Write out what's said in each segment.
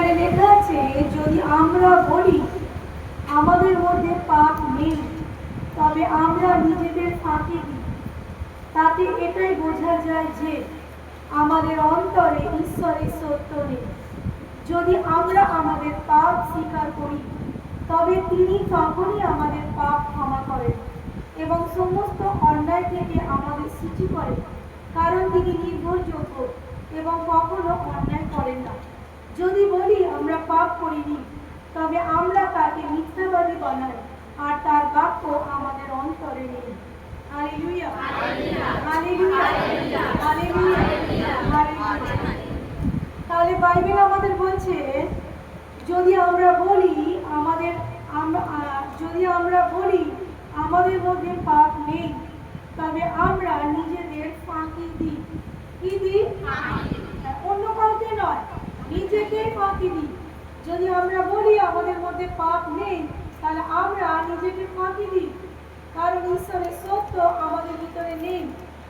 এখানে লেখা আছে, যদি আমরা বলি আমাদের মধ্যে পাপ নেই, তবে আমরা নিজেদের ফাঁকি দিই, তাতে এটাই বোঝা যায় যে আমাদের অন্তরে ঈশ্বরের সত্য নেই। যদি আমরা আমাদের পাপ স্বীকার করি, তবে তিনি তখনই আমাদের পাপ ক্ষমা করেন এবং সমস্ত অন্যায় থেকে আমাদের সূচি করেন, কারণ তিনি নির্ভরযোগ্য এবং কখনো অন্যায় করেন না। যদি বলি আমরা পাপ করিনি, তবে আমরা তাকে মিথ্যাবাদী বানাই আর তার বাক্য আমাদের অন্তরে নেই। Hallelujah, hallelujah, hallelujah, hallelujah. তাহলে বাইবেল আমাদের বলছে, যদি আমরা বলি আমাদের মধ্যে পাপ নেই, তবে আমরা নিজেদের ফাঁকি দিই। কি দিই? অন্য কাউকে নয়, নিজেকে ফাঁকি দিই। যদি আমরা বলি আমাদের মধ্যে পাপ নেই, তাহলে আমরা নিজেকে ফাঁকি দিই, কারণ ঈশ্বরের সত্য আমাদের ভিতরে নেই।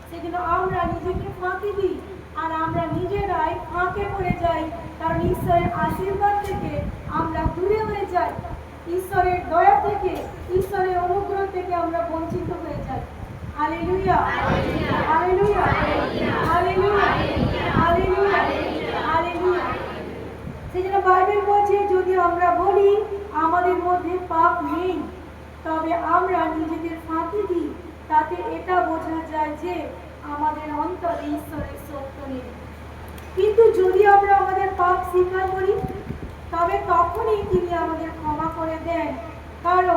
সেজন্য আমরা নিজেকে ফাঁকি দিই আর আমরা নিজেরাই ফাঁকে পড়ে যাই, কারণ ঈশ্বরের আশীর্বাদ থেকে আমরা দূরে হয়ে যাই, ঈশ্বরের দয়া থেকে, ঈশ্বরের অনুগ্রহ থেকে আমরা বঞ্চিত হয়ে যাই। Hallelujah, hallelujah, hallelujah, hallelujah, hallelujah. সেজন্য বাইবেল বলছে, যদি আমরা বলি আমাদের মধ্যে পাপ নেই, তবে আমরা নিজেদের ফাঁকি দিই, তাতে এটা বোঝা যায় যে আমাদের অন্তরে ঈশ্বরের সত্য নেই। কিন্তু যদি আমরা আমাদের পাপ স্বীকার করি, তবে তখনই তিনি আমাদের ক্ষমা করে দেন, কারণ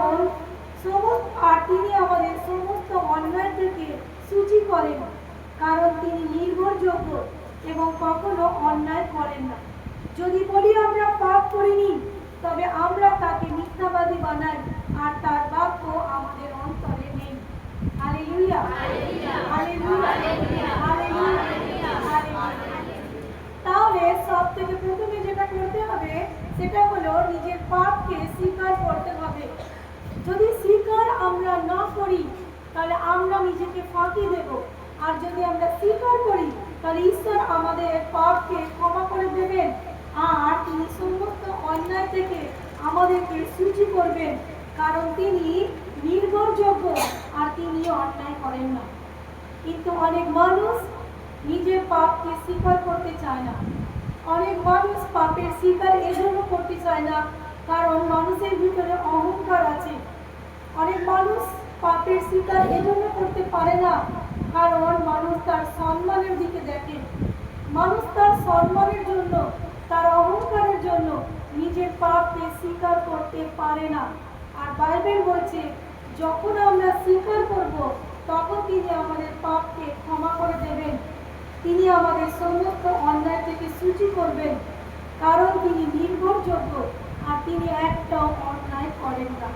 তিনি আমাদের সমস্ত অন্যায় থেকে সূচি করেন, কারণ তিনি নির্ভরযোগ্য এবং কখনো অন্যায় করেন না। যদি বলি আমরা পাপ করিনি, তবে আমরা তাকে মিথ্যাবাদী বানাই আর তার বাক্য আমাদের অন্তরে নেই। Hallelujah, hallelujah, hallelujah, hallelujah. তাহলে সব থেকে প্রথমে যেটা করতে হবে, সেটা হলো নিজের পাপকে স্বীকার করতে হবে। যদি স্বীকার আমরা না করি, তাহলে আমরা নিজেকে ফাঁকি দেব। আর যদি আমরা স্বীকার করি, তাহলে ঈশ্বর আমাদের পাপকে ক্ষমা করে দেবেন আর তিনি সমস্ত অন্যায় থেকে আমাদেরকে সূচি করবেন, কারণ তিনি নির্ভরযোগ্য আর তিনি অন্যায় করেন না। কিন্তু অনেক মানুষ নিজের পাপকে স্বীকার করতে চায় না। অনেক মানুষ পাপের স্বীকার এজন্য করতে চায় না, কারণ মানুষের ভিতরে অহংকার আছে। অনেক মানুষ পাপের স্বীকার এজন্য করতে পারে না, কারণ মানুষ তার সম্মানের দিকে দেখে। মানুষ তার সম্মানের জন্য, তার অহংকারের জন্য নিজের পাপকে স্বীকার করতে পারে না। আর বাইবেল বলছে, যখন আমরা স্বীকার করব, তখন তিনি আমাদের পাপকে ক্ষমা করে দেবেন, তিনি আমাদের সমস্ত অন্যায় থেকে সূচি করবেন, কারণ তিনি নির্ভরযোগ্য আর তিনি একটাও অন্যায় করেন না।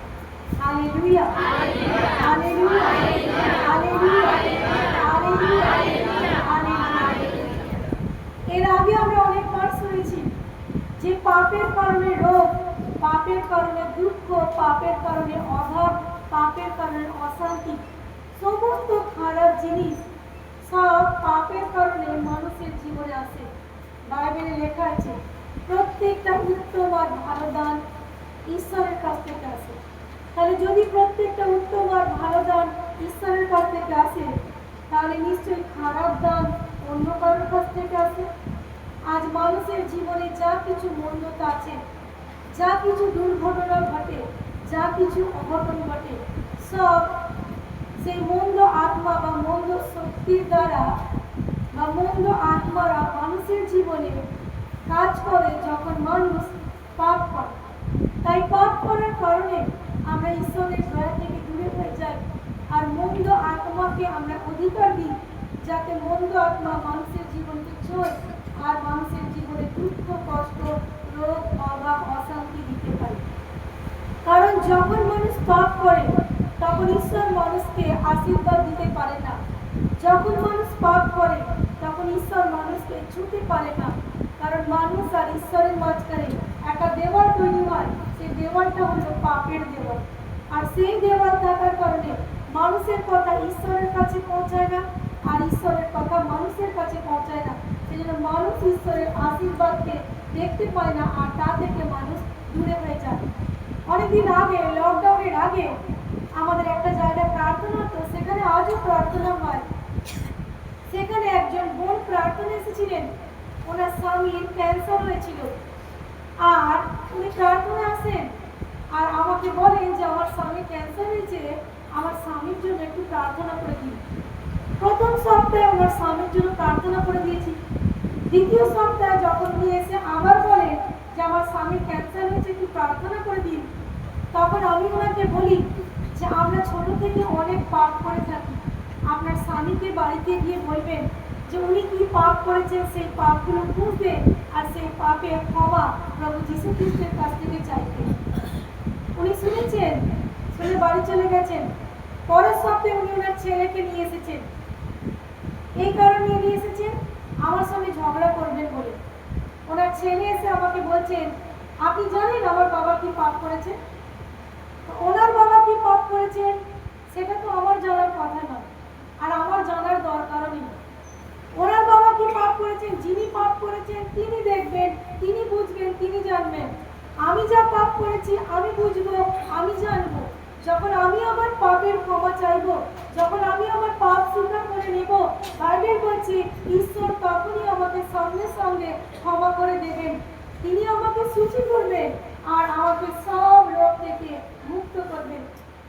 Hallelujah, hallelujah, hallelujah, hallelujah, hallelujah. এর আগে আমরা অনেকবার শুনেছি যে পাপের কারণে রোগ, পাপের কারণে দুঃখ, পাপের কারণে অভাব, পাপের কারণে অশান্তি, সমস্ত খারাপ জিনিস সব পাপের কারণে মানুষের জীবনে আসে। বাইবেলে লেখা আছে, প্রত্যেকটা উত্তম আর ভালো দান ঈশ্বরের কাছ থেকে আসে। তাহলে যদি প্রত্যেকটা উত্তম আর ভালো দান ঈশ্বরের কাছ থেকে আসে, তাহলে নিশ্চয়ই খারাপ দান অন্য কারোর কাছ থেকে আসে। আজ মানুষের জীবনে যা কিছু মন্দতা আছে, যা কিছু দুর্ঘটনা ঘটে, যা কিছু অঘটন ঘটে, সব সেই মন্দ আত্মা বা মন্দ শক্তির দ্বারা বা মন্দ আত্মারা মানুষের জীবনে কাজ করে যখন মানুষ পাপ করে। তাই পাপ করার কারণে আমরা ঈশ্বরের দয়া থেকে দূরে হয়ে যাই আর মন্দ আত্মাকে আমরা অধিকার দিই, যাতে মন্দ আত্মা মানুষের জীবনকে ছোঁয় আর মানুষের জীবনে দুঃখ, কষ্ট, রোগ, অভাব, অশান্তি দিতে পারে। কারণ যখন মানুষ পাপ করে, তখন ঈশ্বর মানুষকে আশীর্বাদ দিতে পারে না। যখন মানুষ পাপ করে, তখন ঈশ্বর মানুষকে ছুঁতে পারে না, কারণ মানুষ আর ঈশ্বরের মাঝখানে একটা দেওয়াল তৈরি হয়। সেই দেওয়ালটা হলো পাপের দেওয়াল। আর সেই দেওয়াল থাকার কারণে মানুষের কথা ঈশ্বরের কাছে পৌঁছায় না আর ঈশ্বরের কথা মানুষের কাছে পৌঁছায় না। সেই জন্য মানুষ ঈশ্বরের আশীর্বাদকে দেখতে পায় না, আর তা থেকে মানুষ দূরে হয়ে যায়। অনেকদিন আগে, লকডাউনের আগে আমাদের একটা জায়গায় প্রার্থনা হতো, সেখানে আজও প্রার্থনা হয়। সেখানে একজন বোন প্রার্থনা এসেছিলেন, ওনার স্বামীর ক্যান্সার হয়েছিল, আর উনি প্রার্থনা আসেন আর আমাকে বলেন যে আমার স্বামীর ক্যান্সার হয়েছে, আমার স্বামীর জন্য একটু প্রার্থনা করে দিন। প্রথম সপ্তাহে ওনার স্বামীর জন্য প্রার্থনা করে দিয়েছি। দ্বিতীয় সপ্তাহে যখন উনি এসে আবার বলেন যে আমার স্বামীর ক্যান্সার হয়েছে, একটু প্রার্থনা করে দিন, তখন আমি ওনাকে বলি যে আমরা ছোট থেকে অনেক পাপ করে থাকি। আপনার স্বামীকে বাড়িতে গিয়ে বলবেন যে উনি কি পাপ করেছেন, সেই পাপগুলো বুঝবে আর সেই পাপের ক্ষমা প্রভু যীশু খ্রিস্টের কাছ থেকে চাইতে। উনি শুনেছেন, শুনে বাড়ি চলে গেছেন। পরের সপ্তাহে উনি ওনার ছেলেকে নিয়ে এসেছেন। এই কারণে নিয়ে এসেছেন আমার সঙ্গে ঝগড়া করবেন বলে। ওনার ছেলে এসে আমাকে বলছেন, আপনি জানেন আমার বাবা কি পাপ করেছে? ওনার বাবা কি পাপ করেছেন সেটা তো আমার জানার কথা নয়, আর আমার জানার দরকারও নেই। ওনার বাবা কি পাপ করেছেন, যিনি পাপ করেছেন তিনি দেখবেন, তিনি বুঝবেন, তিনি জানবেন। আমি যা পাপ করেছি আমি বুঝবো, আমি জানবো। যখন আমি আমার পাপের ক্ষমা চাইবো, যখন আমি আমার পাপ স্বীকার করে নেব, বাইবেল বলছে ঈশ্বর তখনই আমাকে সঙ্গে সঙ্গে ক্ষমা করে দেবেন। তিনি আমাকে সূচি করবেন আর আমাকে সব রোগ থেকে মুক্ত করবেন।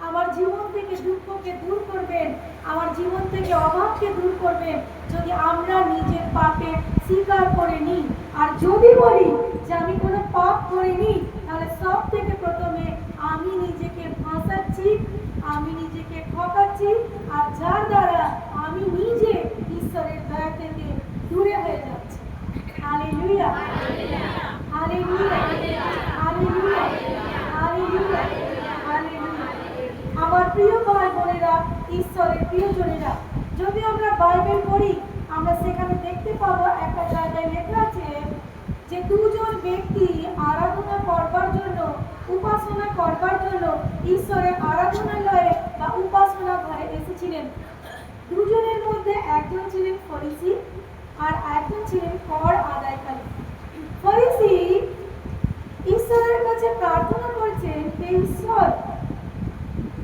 আমার জীবন থেকে দুঃখকে দূর করবেন, আমার জীবন থেকে অভাবকে দূর করবেন, যদি আমরা নিজের পাপে স্বীকার করে নিই। আর যদি বলি যে আমি কোনো পাপ করিনি, তাহলে সব থেকে প্রথমে আমি নিজেকে ফাঁসাচ্ছি, আমি নিজেকে ঠকাচ্ছি, আর যার দ্বারা আমি নিজে ঈশ্বরের দয়া থেকে দূরে হয়ে যাচ্ছি। Hallelujah, hallelujah, hallelujah, hallelujah, hallelujah. আমার প্রিয় ভাই বোনেরা, ঈশ্বরের প্রিয়জনেরা, যদি আমরা বাইবেল পড়ি আমরা সেখানে দেখতে পাবো একটা জায়গায় লেখা আছে যে দুজন ব্যক্তি আরাধনা করবার জন্য, উপাসনা করবার জন্য ঈশ্বরের আরাধনালয়ে বা উপাসনা ঘরে এসেছিলেন। দুজনের মধ্যে একজন ছিলেন ফরিসি আর একজন ছিলেন কর আদায়কারী। ফরিসি ঈশ্বরের কাছে প্রার্থনা করছেন, হে ঈশ্বর,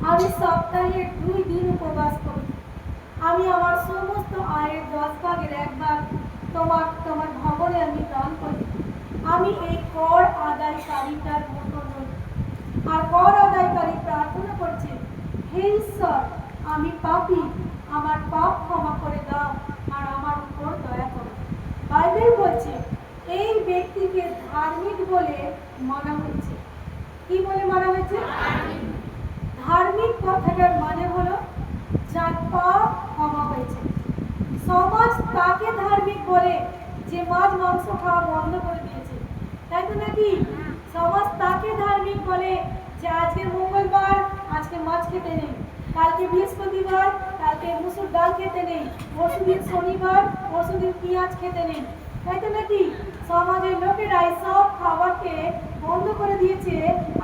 আমি সপ্তাহে 2 দিন উপবাস করি, আমি আমার সমস্ত আয়ের 10 ভাগের 1 ভাগ তোমার ভবনে আমি দান করি। আমি এই কর আদায়কারীটার মতো নই। আর কর আদায়কারী প্রার্থনা করছে, হে ঈশ্বর, আমি পাপী, আমার পাপ ক্ষমা করে দাও আর আমার উপর দয়া করো। বাইবেল বলছে এই ব্যক্তিকে ধার্মিক বলে মানা হয়েছে। কি বলে মানা হয়েছে? ধার্মিক কথাটার মানে হলো যার পাপ ক্ষমা হয়েছে। সমাজ তাকে ধার্মিক বলে যে মাছ মাংস খাওয়া বন্ধ করে দিয়েছে, তাই তো নাকি? সমাজ তাকে ধার্মিক বলে যে আজকে মঙ্গলবার, আজকে মাছ খেতে নেই, কালকে বৃহস্পতিবার, কালকে মুসুর ডাল খেতে নেই, পরশুদিন শনিবার, পরশুদিন পেঁয়াজ খেতে নেই, তাই তো নাকি? সমাজের লোকেরা সব খাবারকে বন্ধ করে দিয়েছে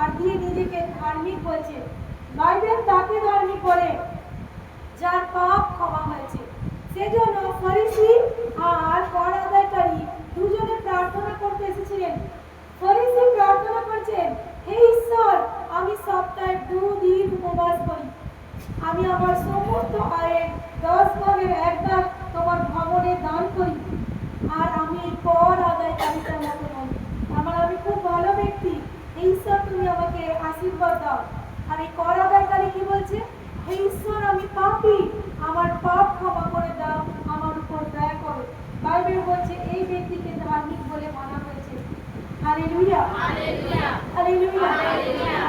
আর দিয়ে নিজেকে ধার্মিক বলছে। বাইবেল তাকে ধার্মিক বলে যার পাপ ক্ষমা হয়েছে। সেজন্য ফরিসি আর কর আদায়কারী দুজনে প্রার্থনা করতে এসেছিলেন। ফরিসি প্রার্থনা করছেন, হে ঈশ্বর, আমি সপ্তাহে 2 দিন উপবাস করি, আমি আমার সমস্ত আয়ের 10 ভাগের 1 ভাগ তোমার ভবনে দান করি, আর আমি কর আদায়কারীটার মতো নই। আমার আমি খুব ভালো ব্যক্তি, ঈশ্বর তুমি আমাকে আশীর্বাদ দাও। আর এই কর আদায়কারী কি বলছে? হে ঈশ্বর, আমি পাপী, আমার পাপ ক্ষমা করে দাও, আমার উপর দয়া করো। বাইবেল বলছে এই ব্যক্তিকে ধার্মিক বলে মানা হয়েছে। Hallelujah, hallelujah, hallelujah,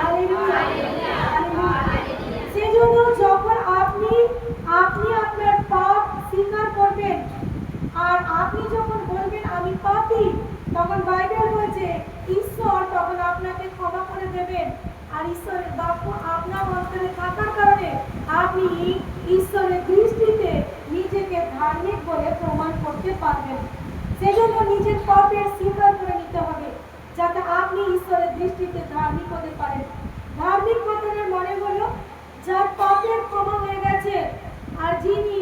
hallelujah, hallelujah. সেজন্য যখন আপনি আপনার পাপ স্বীকার করবেন আর আপনি যখন বলবেন আমি পাপী, তখন বাইবেল বলছে ঈশ্বর তখন আপনাকে ক্ষমা করে দেবেন। আর ঈশ্বরের বাক্য আপনার অন্তরে থাকার কারণে আপনি ঈশ্বরের দৃষ্টিতে নিজেকে ধার্মিক বলে প্রমাণ করতে পারবেন। সেজন্য নিজের পাপের স্বীকার করে নিতে হবে যাতে আপনি ঈশ্বরের দৃষ্টিতে ধার্মিক হতে পারেন। ধার্মিক কথার মানে হলো যার পাপের ক্ষমা হয়ে গেছে আর যিনি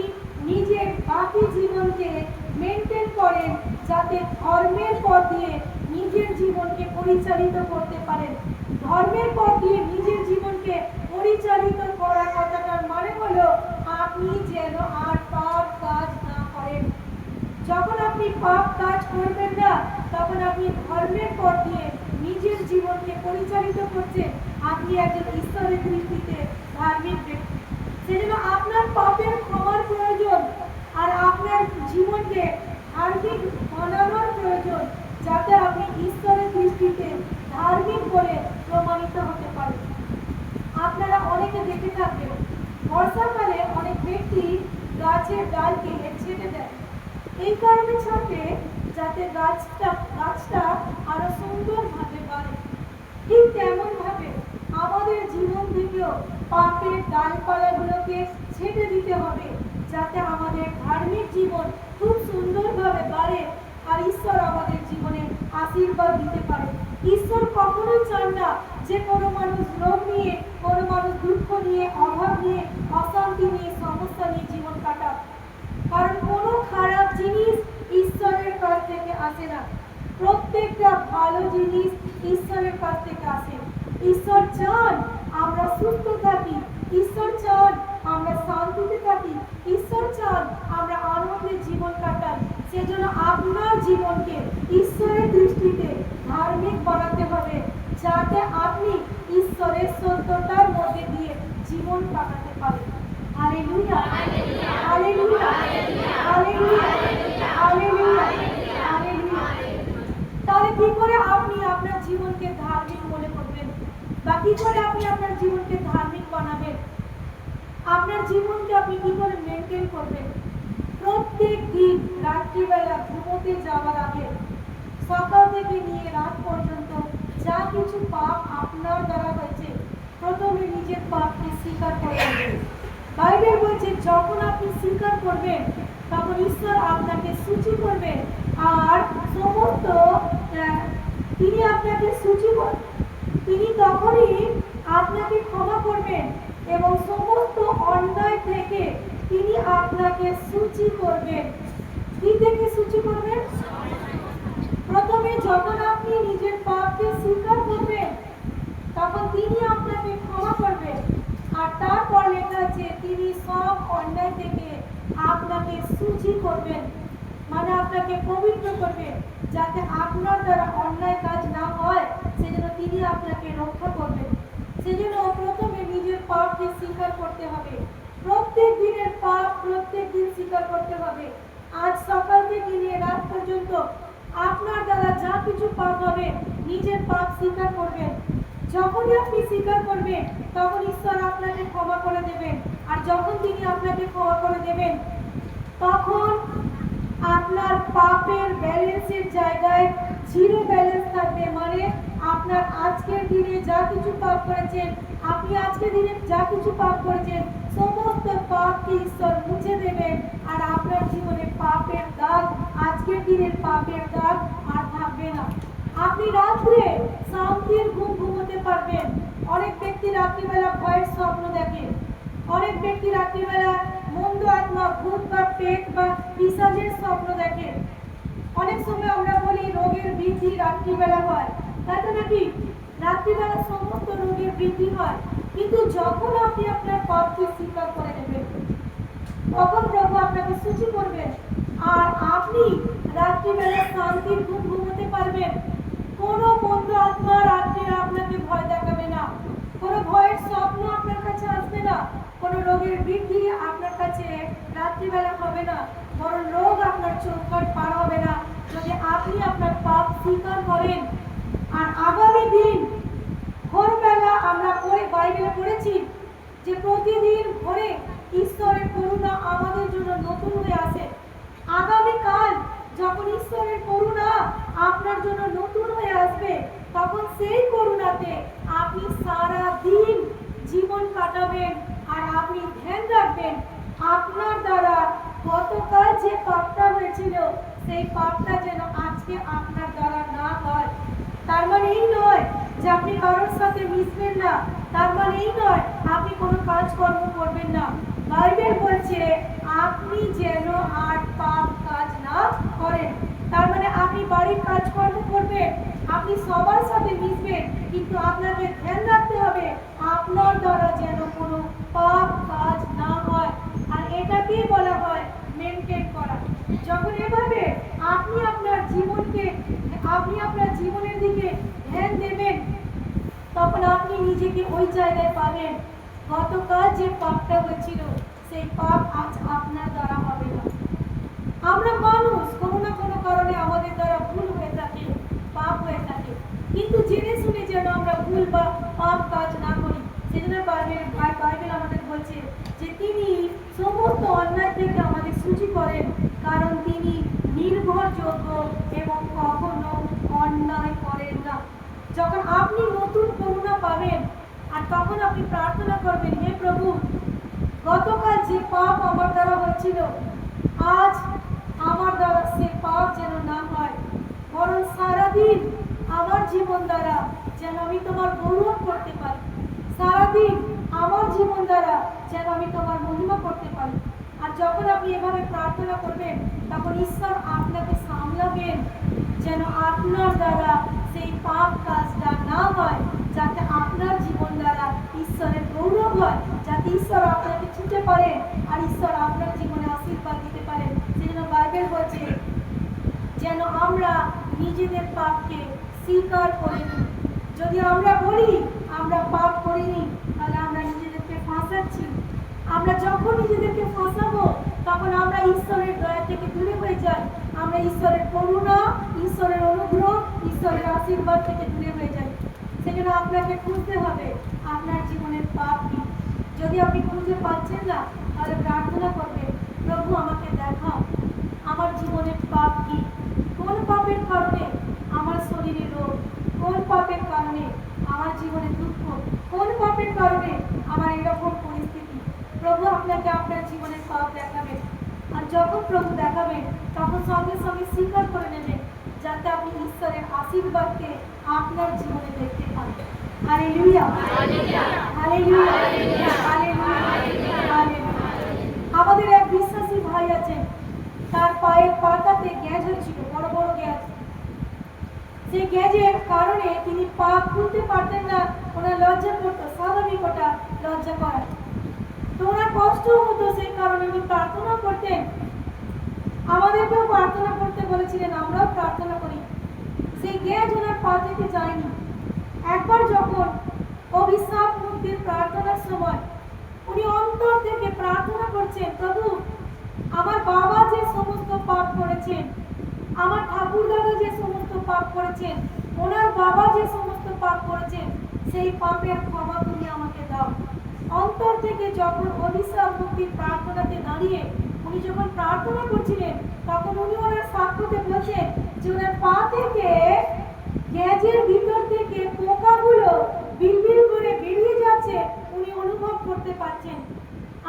নিজের বাকি জীবনকে মেনটেন করেন, যাতে ধর্মের পথ দিয়ে নিজের জীবনকে পরিচালিত করতে পারেন। ধর্মের পথ দিয়ে নিজের জীবনকে পরিচালিত করার কথাটার মানে হলো আপনি যেন আর পাপ কাজ না করেন। যখন আপনি পাপ কাজ করবেন না, তখন আপনি ধর্মের পথ দিয়ে নিজের জীবনকে পরিচালিত করছেন। আপনি একজন ঈশ্বরের দৃষ্টিতে ধার্মিক ব্যক্তি। সেজন্য আপনার পাপের ক্ষমার প্রয়োজন, আর আপনার জীবনকে ধার্মিক বানানোর প্রয়োজন, যাতে আপনি ঈশ্বরের দৃষ্টিতে ধার্মিক বলে প্রমাণিত হতে পারেন। আপনারা অনেকে দেখে থাকবেন, বর্ষাকালে অনেক ব্যক্তি গাছের ডালকে ছেটে দেয়। এই কারণে ছাড়বে যাতে গাছটা আরো সুন্দরভাবে বাড়ে। ঠিক তেমন ভাবে আমাদের জীবন থেকেও পাপের ডালপালাগুলোকে ছেটে দিতে হবে, যাতে আমাদের ধার্মিক জীবন খুব সুন্দরভাবে বাড়ে আর ঈশ্বর আমাদের জীবনে আশীর্বাদ দিতে পারে। ঈশ্বর কখনোই চান না যে কোনো মানুষ রোগ নিয়ে, কোনো মানুষ দুঃখ নিয়ে, অভাব নিয়ে, অশান্তি নিয়ে, সমস্যা নিয়ে জীবন কাটাক। কারণ কোনো খারাপ জিনিস ঈশ্বরের কাছ থেকে আসে না। প্রত্যেকটা ভালো জিনিস ঈশ্বরের কাছ থেকে আসে। ঈশ্বর চান আমরা সুস্থ থাকি, ঈশ্বর চান আমরা শান্তিতে থাকি, ঈশ্বর চান আমরা আনন্দে জীবন কাটাই। সেজন্য আপনার জীবনকে ঈশ্বরের দৃষ্টিতে ধার্মিক বানাতে হবে, যাতে আপনি ঈশ্বরের সত্যতার মধ্যে দিয়ে জীবন কাটাতে পারেন। Hallelujah, hallelujah, hallelujah, hallelujah, hallelujah. তাহলে কি করে আপনি আপনার জীবনকে ধার্মিক মনে করবেন, বা কি করে আপনি আপনার জীবনকে ধার্মিক বানাবেন? আপনার জীবনকে আপনি কি করে মেনটেন করবেন? প্রত্যেক দিন রাত্রিবেলা ঘুমোতে যাওয়ার আগে সকাল থেকে নিয়ে রাত পর্যন্ত যা কিছু পাপ আপনার দ্বারা হয়েছে, প্রথমে নিজের পাপকে স্বীকার করবেন। বাইবেল বলছে যখন আপনি স্বীকার করবেন, তখন ঈশ্বর আপনাকে সূচি করবেন, আর সমস্ত তিনি আপনাকে তিনি তখনই আপনাকে ক্ষমা করবেন, এবং সমস্ত অন্যায় থেকে তিনি আপনাকে সূচি করবেন। কি থেকে সূচি করবেন? প্রথমে যখন আপনি নিজের পাপকে স্বীকার করবেন, তখন তিনি আপনাকে ক্ষমা করবেন, আর তারপর লেখা আছে তিনি সব অন্যায় থেকে আপনাকে সূচি করবেন, মানে আপনাকে পবিত্র করবেন, যাতে আপনার দ্বারা অন্যায় কাজ না হয়। সেজন্য তিনি আপনাকে রক্ষা করবেন। সেজন্য প্রথমে নিজের পাপকে স্বীকার করতে হবে। প্রত্যেক দিনের পাপ প্রত্যেক দিন স্বীকার করতে হবে। আজ সকাল থেকে নিয়ে রাত পর্যন্ত আপনার দ্বারা যা কিছু পাপ হবে, নিজের পাপ স্বীকার করবেন। যখনই আপনি স্বীকার করবেন, তখন ঈশ্বর আপনাকে ক্ষমা করে দেবেন, আর যখন তিনি আপনাকে ক্ষমা করে দেবেন, তখন আপনার পাপের ব্যালেন্সের জায়গায় জিরো ব্যালেন্স থাকবে। মানে আপনার আজকের দিনে যা কিছু পাপ করেছেন, আপনি আজকের দিনে যা কিছু পাপ করেছেন, সমস্ত পাপকে ঈশ্বর মুছে দেবেন, আর আপনার জীবনে পাপের দাগ, আজকের দিনের পাপের দাগ আর থাকবে না। আপনি রাত্রে শান্তির ঘুম ঘুমোতে পারবেন। অনেক ব্যক্তি রাত্রিবেলা ভয়ের স্বপ্ন দেখে, অনেক ব্যক্তি রাত্রিবেলা মন্দ আত্মা, ভূত বা পেট বা পিশাচের স্বপ্ন দেখে। অনেক সময় আমরা বলি রোগের বৃদ্ধি রাত্রিবেলা হয়, তাই তো নাকি? রাত্রিবেলা সমস্ত রোগের বৃদ্ধি হয়। কিন্তু যখন আপনি আপনার পাপকে স্বীকার করে নেবেন, তখন প্রভু আপনাকে সূচি করবেন, আর আপনি রাত্রিবেলা শান্তির ঘুম ঘুমোতে পারবেন। কোনো মন্দ আত্মা রাত্রে আপনাকে ভয় দেখাবে না, কোনো ভয়ের স্বপ্ন আপনার কাছে আসবে না, কোনো রোগের বৃদ্ধি আপনার কাছে রাত্রিবেলা হবে না, বরং রোগ আপনার চৌকাঠ পার হবে না, যদি আপনি আপনার পাপ স্বীকার করেন। আর আগামী দিন ভোরবেলা আমরা বাইবেলে পড়েছি যে প্রতিদিন ভোরে ঈশ্বরের করুণা আমাদের জন্য নতুন হয়ে আসে। আগামীকাল যখন ঈশ্বরের করুণা আপনার জন্য নতুন হয়ে আসবে, তখন সেই করুণাতে আপনি সারা দিন জীবন কাটাবেন, আর আপনি ধ্যান রাখবেন আপনার দ্বারা গতকাল যে পাপটা হয়েছিল, সেই পাপটা যেন আজকে আপনার দ্বারা না হয়। তার মানে এই নয় যে আপনি কারোর সাথে মিশবেন না, তার মানে এই নয় আপনি কোনো কাজকর্ম করবেন না। বাইবেল বলছে আপনি যেন আর পাপ কাজ না করেন। তার মানে আপনি বাড়ির কাজকর্ম করবেন, আপনি সবার সাথে মিশবেন, কিন্তু আপনাকে ধ্যান রাখতে হবে আপনার দ্বারা যেন কোনো পাপ কাজ না হয়। আর এটাকেই বলা হয় মেনটেন করা। যখন এভাবে আপনি আপনার জীবনের দিকে ধ্যান দেবেন, তখন আপনি নিজেকে ওই জায়গায় পাবেন গতকাল যে পাপটা হয়েছিল সেই পাপ আজ আপনার দ্বারা হবে না। আমরা মানুষ, কোনো না কোনো কারণে আমাদের দ্বারা ভুল হয়ে থাকে, পাপ হয়ে থাকে, কিন্তু জেনে শুনে যেন আমরা ভুল বা পাপ কাজ না করি। সেজন্য বাইবেল আমাদের বলছে যে তিনি সমস্ত অন্যায় থেকে আমাদের সূচি করেন, কারণ তিনি নির্ভরযোগ্য এবং কখনো অন্যায় করেন না। যখন আপনি নতুন করুণা পাবেন, আর তখন আপনি প্রার্থনা করবেন, হে প্রভু, গতকাল যে পাপ আমার দ্বারা হয়েছিল, আজ আমার দ্বারা সে পাপ যেন না হয়, বরং সারাদিন আমার জীবন দ্বারা যেন আমি তোমার গৌরব করতে পারি, সারাদিন আমার জীবন দ্বারা যেন আমি তোমার মহিমা করতে পারি। আর যখন আপনি এভাবে প্রার্থনা করবেন, তখন ঈশ্বর আপনাকে সামলাবেন যেন আপনার দ্বারা সেই পাপ কাজটা না হয়, যাতে আপনার জীবন দ্বারা ঈশ্বরের গৌরব হয়, যাতে ঈশ্বর আপনাকে ছুটে পারেন আর ঈশ্বর আপনার জীবনে আশীর্বাদ দিতে পারেন। সেজন্য বাইবেল বলছে যেন আমরা নিজেদের পাপকে স্বীকার করে নিই। যদি আমরা বলি আমরা পাপ করিনি, তাহলে আমরা নিজেদেরকে ফাঁসাচ্ছি। আমরা যখন নিজেদেরকে ফাঁসাবো, তখন আমরা ঈশ্বরের দয়া থেকে দূরে হয়ে যাই, আমরা ঈশ্বরের করুণা, ঈশ্বরের অনুগ্রহ, ঈশ্বরের আশীর্বাদ থেকে দূরে হয়ে যাই। সেজন্য আপনাকে খুঁজতে হবে আপনার জীবনের পাপ কি। যদি আপনি খুঁজে পাচ্ছেন না, তাহলে প্রার্থনা করবেন, প্রভু আমাকে দেখাও আমার জীবনের পাপ কি, কোন পাপের কারণে আমার শরীরে রোগ, কোন পাপের কারণে আমার জীবনে দুঃখ, কোন পাপের কারণে আমার এরকম পরিস্থিতি। প্রভু আপনাকে আপনার জীবনের পাপ দেখাবেন, আর যখন প্রভু দেখাবেন তখন সঙ্গে সঙ্গে স্বীকার করে নেবেন, যাতে আপনি ঈশ্বরের আশীর্বাদকে আপনার জীবনে দেখতে পান। Hallelujah, hallelujah, hallelujah, hallelujah. আমাদের এক বিশ্বাসী ভাই আছেন, তার পায়ের পাতাতে গ্যাজ হচ্ছিল, বড় বড় গ্যাজ। সেই গ্যাজের কারণে তিনি পা খুলতে পারতেন না, ওনার লজ্জা করতো, স্বাভাবিক ওটা লজ্জা করা, তো ওনার কষ্ট হতো। সেই কারণে উনি প্রার্থনা করতেন, আমাদেরকেও প্রার্থনা করতে বলেছিলেন, আমরাও প্রার্থনা করি। সেই গ্যাজ ওনার পা থেকে যায়নি। একবার যখন অভিশাপ মুক্তির প্রার্থনার সময় উনি অন্তর থেকে প্রার্থনা করছেন, প্রভু আমার বাবা যে সমস্ত পাপ করেছেন, আমার ঠাকুর দাদা যে সমস্ত পাপ করেছেন, ওনার বাবা যে সমস্ত পাপ করেছেন, সেই পাপের ক্ষমা তুমি আমাকে দাও। অন্তর থেকে যখন অভিশাপ মুক্তির প্রার্থনাতে দাঁড়িয়ে উনি যখন প্রার্থনা করছিলেন, তখন উনি ওনার সাক্ষ্যতে বলছেন যে ওনার পা থেকে গ্যাজের ভিতর থেকে পোকাগুলো বিলবিল করে বেরিয়ে যাচ্ছে, উনি অনুভব করতে পারছেন।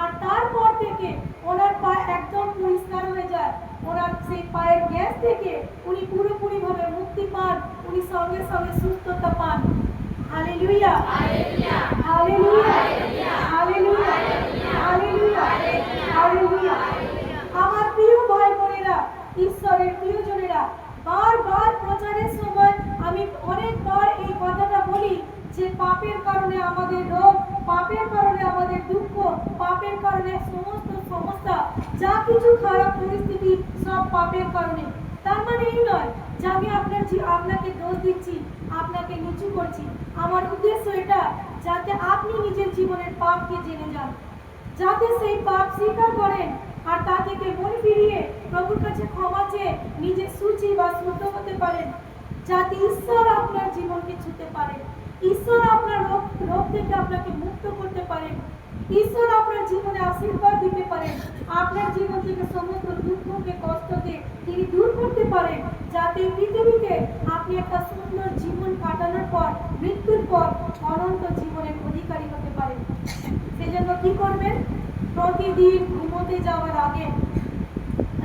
আর তারপর থেকে ওনার পা একদম পরিষ্কার হয়ে যায়, ওনার সেই পায়ের গ্যাস থেকে উনি পুরোপুরি ভাবে মুক্তি পান, উনি সঙ্গে সঙ্গে সুস্থতা পান। Hallelujah, hallelujah, hallelujah, hallelujah, hallelujah, hallelujah. আমার প্রিয় ভাই বোনেরা, ঈশ্বরের প্রিয়জনেরা, বারবার প্রচারের সময় আমি অনেকবার এই কথাটা বলি যে পাপের কারণে আমাদের রোগ, পাপের কারণে আমাদের দুঃখ, পাপের কারণে সমস্ত সমস্যা, যা কিছু খারাপ পরিস্থিতি সব পাপের কারণে। তার মানে এই নয় যে আমি আপনাকে দোষ দিচ্ছি, আপনাকে নিচু করছি। আমার উদ্দেশ্য এটা, যাতে আপনি নিজের জীবনের পাপকে জেনে যান, যাতে সেই পাপ স্বীকার করেন আর তা থেকে মন ফিরিয়ে প্রভুর কাছে ক্ষমা চেয়ে নিজের সূচি বা শুদ্ধ হতে পারেন, যাতে ঈশ্বর আপনার জীবনকে ছুঁতে পারেন, ঈশ্বর আপনার রোগ থেকে আপনাকে মুক্ত করতে পারেন, ঈশ্বর আপনার জীবনে আশীর্বাদ দিতে পারেন, আপনার জীবন থেকে সমস্ত দুঃখকে কষ্টকে তিনি দূর করতে পারেন, যাতে পৃথিবীতে আপনি একটা সুন্দর জীবন কাটানোর পর, মৃত্যুর পর অনন্ত জীবনের অধিকারী হতে পারেন। সেজন্য কি করবেন? প্রতিদিন ঘুমোতে যাওয়ার আগে,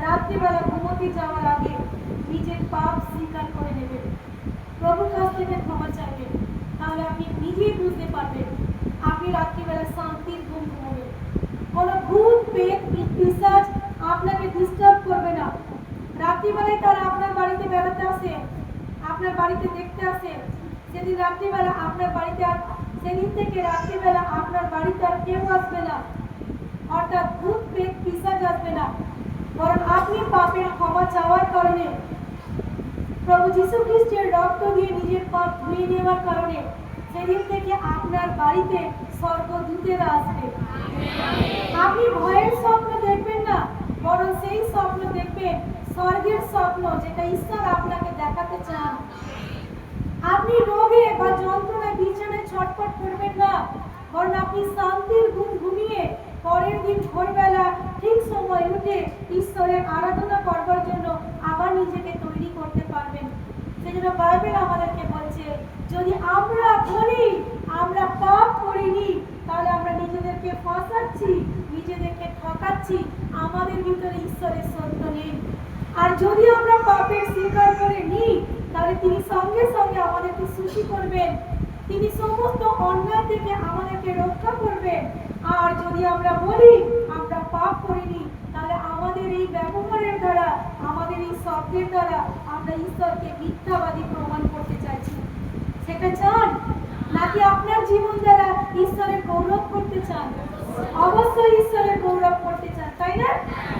রাত্রিবেলা ঘুমোতে যাওয়ার আগে নিজের পাপ স্বীকার করে নেবেন, প্রভুর কাছ থেকে ক্ষমা চাইবেন। তাহলে আপনি নিজেই বুঝতে পারবেন, আপনি রাত্রিবেলা শান্তির ঘুম ঘুমোবেন। কোনো ভূত, পেট, পিশাচ আপনাকে ডিস্টার্ব করবে না। রাত্রিবেলায় তারা আপনার বাড়িতে বেড়াতে আসে, আপনার বাড়িতে দেখতে আসে। সেদিন রাত্রিবেলা আপনার বাড়িতে আর সেদিন থেকে রাত্রিবেলা আপনার বাড়িতে আর কেউ আসবে না, অর্থাৎ ভূত পেট পিশাচ আসবে না। বরং আপনি পাপের ক্ষমা চাওয়ার কারণে, প্রভু যীশু খ্রিস্টের রক্ত দিয়ে নিজের পাপ ধুয়ে নেওয়ার কারণে সেদিন থেকে আপনার বাড়িতে স্বর্গদূতেরা আসবে। আপনি ভয়ের স্বপ্ন দেখবেন না, বরং সেই স্বপ্ন দেখবেন স্বর্গের স্বপ্ন, যেটা ঈশ্বর আপনাকে দেখাতে চান। আপনি রোগে বা যন্ত্রণায় বিছানায় ছটফট করবেন না, বরং আপনি শান্তির ঘুম ঘুমিয়ে পরের দিন ভোরবেলা ঠিক সময় উঠে ঈশ্বরের আরাধনা করবার জন্য আবার নিজেকে তৈরি করতে পারবেন। সেজন্য বাইবেল আমাদেরকে বলছে, যদি আমরা বলি আমরা পাপ করিনি, তাহলে আমরা নিজেদেরকে ফাঁসাচ্ছি, নিজেদেরকে ঠকাচ্ছি, আমাদের ভিতরে ঈশ্বরের সত্য নেই। আর যদি আমরা পাপের স্বীকার করে নিই, তাহলে তিনি সঙ্গে সঙ্গে আমাদেরকে সুখী করবেন, তিনি সমস্ত অন্যায় থেকে আমাদেরকে রক্ষা করবেন। আর যদি আমরা বলি আমরা পাপ করিনি, তাহলে আমাদের এই ব্যবহারের দ্বারা, আমাদের এই শব্দের দ্বারা আমরা ঈশ্বরকে মিথ্যাবাদী প্রমাণ করতে চাইছি। সেটা চান নাকি আপনার জীবন দ্বারা ঈশ্বরের গৌরব করতে চান? অবশ্যই ঈশ্বরের গৌরব করতে চান, তাই না?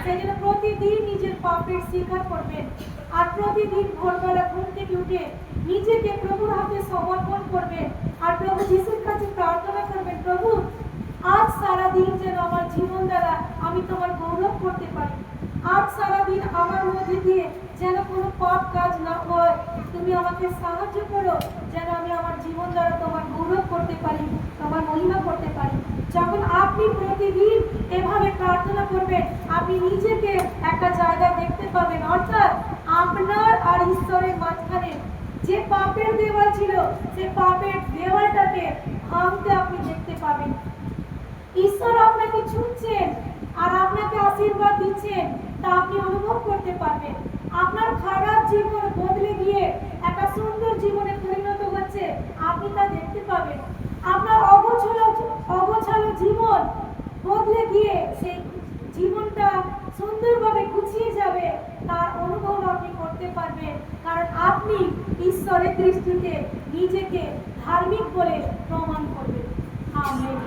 সেই জন্য প্রতিদিন নিজের পাপের স্বীকার করবেন, আর প্রতিদিন ভোরবেলা ঘুম থেকে উঠে নিজেকে প্রভুর হাতে সমর্পণ করবেন, আর প্রভু যিশুর কাছে প্রার্থনা করবেন, প্রভু আজ সারা দিন যেন আমার জীবন দ্বারা আমি তোমার গৌরব করতে পারি। আজ সারা দিন আমার মধ্যে দিয়ে যেন কোনো পাপ কাজ না হয়, তুমি আমাকে সাহায্য করো যেন আমি আমার জীবন দ্বারা তোমার গৌরব করতে পারি, তোমার মহিমা করতে পারি। যখন আপনি প্রতিদিন এভাবে প্রার্থনা করবেন, আপনি নিজেকে একটা জায়গায় দেখতে পাবেন, অর্থাৎ আপনার আর ঈশ্বরের মাঝখানে যে পাপের দেওয়াল ছিল, সে পাপের দেওয়ালটাকে ভাঙতে আপনি দেখতে পাবেন। ঈশ্বর আপনাকে ছুঁচ্ছেন আর আপনাকে আশীর্বাদ দিচ্ছেন, তা আপনি অনুভব করতে পারবেন। আপনার খারাপ জীবন বদলে গিয়ে একটা সুন্দর জীবনে পরিণত হচ্ছে, আপনি তা দেখতে পাবেন। আপনার অগোছালো জীবন বদলে গিয়ে সেই জীবনটা সুন্দরভাবে গুছিয়ে যাবে, তার অনুভব আপনি করতে পারবেন, কারণ আপনি ঈশ্বরের দৃষ্টিতে নিজেকে ধার্মিক বলে প্রমাণ করবেন। আমেন।